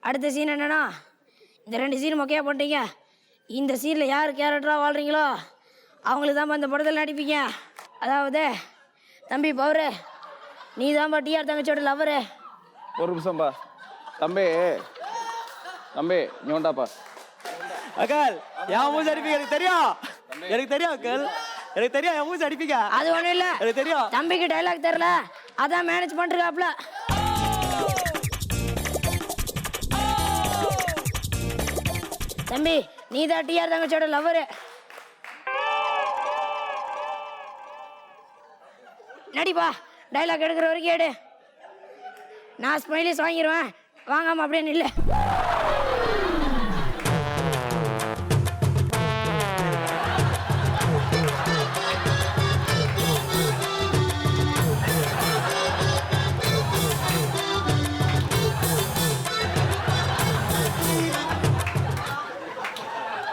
அடுத்த சீன் என்னன்னா, இந்த 2 சீன் மொக்கையாக பண்ணிட்டீங்க. இந்த சீனில் யார் கேரக்டராக வாழ்கிறீங்களோ அவங்களுக்கு தான்ப்பா இந்த படத்தில் நடிப்பீங்க. அதாவது தம்பி பவரு, நீ தான்ப்பா டிஆர் தங்கச்சியோட லவரு. ஒரு நிமிஷம்பா. தம்பி தம்பி நீ உண்டாப்பா. அக்கல் என் மூஞ்சி அடிப்பீங்க, எனக்கு தெரியும். எனக்கு தெரியும் அக்கல், எனக்கு தெரியும் என் மூஞ்சி அடிப்பீங்க. அது ஒன்றும் இல்லை, எனக்கு தெரியும். தம்பிக்கு டைலாக் தெரில, அதான் மேனேஜ் பண்ணிருக்காப்ல. தம்பி நீ தான் டிஆர் தங்கச்சியோட லவரு. நடிப்பா, டைலாக் எடுக்கிற வரைக்கும் எடு. நான் ஸ்மைலிஸ் வாங்கிடுவேன், வாங்காம அப்படியே நில்லு.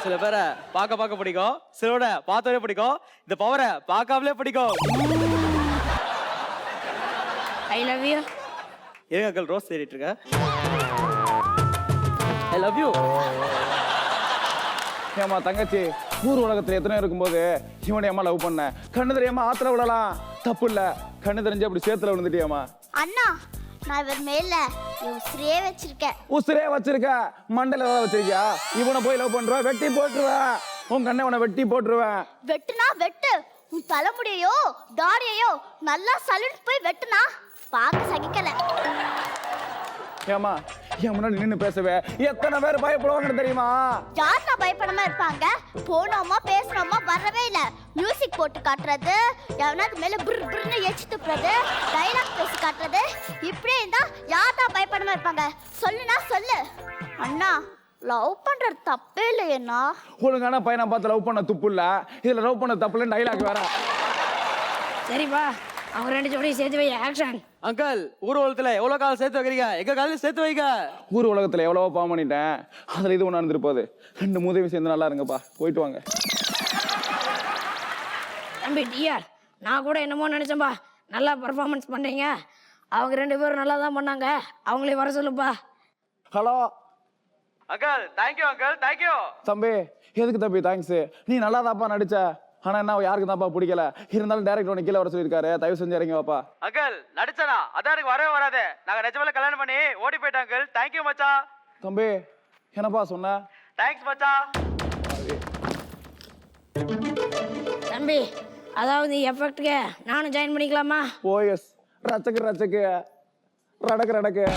சில பேரை பார்க்க பிடிக்கும், சிலோட பார்த்தவரே பிடிக்கும், இந்த பவரை பார்க்காமலே பிடிக்கும். I love you. ஏங்க அக்கல் ரோஸ் தேடிட்டு இருக்க? I love you. ஏமா தங்கச்சி, ஊர் உலகத்துல எத்தனை இருக்கும்போது இவனை ஏமா லவ் பண்ண? கண்ணு தெரியாம ஆத்திர விடலாம், தப்பு இல்ல. கண்ணு தெரிஞ்சு அப்படி சேத்துல விழுந்துட்டியாமா? அண்ணா, நான் இவர் மேல உசிரே வச்சிருக்கேன். உசிரே வச்சிருக்க? மண்டல ஏதாவது வச்சிருக்கியா? இவனை போய் லவ் பண்ற, வெட்டி போட்டுருவேன். உன் கண்ணை உன வெட்டி போட்டுருவேன். வெட்டுனா வெட்டு, உன் தலைமுடியையோ தாடியையோ நல்லா சலுட்டு போய் வெட்டுனா பார்க்க சகிக்கல. ஏமா என் முன்னாடி நின்னு பேசவே எத்தனை பேர் பயப்படுவாங்கன்னு தெரியுமா? யாருன்னா பயப்படாம இருப்பாங்க? போனோமா பேசுனோமா வரவே இல்ல. மியூசிக் போட்டு காட்டுறது, எவனாவது மேல புர் புர்னு எச்சு துப்புறது, டைலாக் பேசி காட்டுறது, இப்படியே இருந்தா யார் தான் பயப்படாம இருப்பாங்க? சொல்லுனா சொல்லு. அண்ணா, லவ் பண்றது தப்பே இல்லையண்ணா. ஒழுங்கான பையனை பார்த்து லவ் பண்ண துப்பு இல்ல, இதுல லவ் பண்ண தப்பு இல்லைன்னு டைலாக் வேற. சரிப்பா, அவங்க 2 ஜோடியும் சேர்த்து வை. ஆக்ஷன். அங்கிள், ஊர்வலத்துல எவ்வளவு காலம் சேர்த்து வைக்கிறீங்க? எங்க காலையில சேர்த்து வைங்க. ஊர் உலகத்துல எவ்வளவோ பாவம் பண்ணிட்டேன், அதுல இது ஒண்ணு இருந்துருப்போது. 2 மூதேவி சேர்ந்து நல்லா இருங்கப்பா, போயிட்டு வாங்க. தம்பி டிஆர், நான் கூட என்னமோ நினைச்சேன்பா, நல்லா பர்ஃபார்மன்ஸ் பண்றீங்க. அவங்க 2 பேரும் நல்லா தான் பண்ணாங்க, அவங்களே வர சொல்லுப்பா. Hello uncle, thank you uncle, thank you. தம்பி, எதுக்கு தம்பி தேங்க்ஸ்? நீ நல்லா தான்ப்பா நடிச்ச, ஆனா என்ன யாருக்கு தான்ப்பா பிடிக்கல. இருந்தாலும் டைரக்டர் உனக்கு கீழே வர சொல்லியிருக்காரு, தயவு செஞ்சு இறங்கி வாப்பா. அங்கிள், நடிச்சனா அதான் எனக்கு வரவே வராது. நாங்க நிஜமால கல்யாணம் பண்ணி ஓடி போயிட்டோம் அங்கிள். தேங்க்யூ மச்சான். தம்பி என்னப்பா சொன்ன? தேங்க்ஸ் மச்சான். தம்பி, அதாவது எஃபெக்ட்டுக்கு நானும் ஜாயின் பண்ணிக்கலாமா? ஓஎஸ், ரச்சக்கு ரச்சக்கு, ரடக்கு ரடக்கு.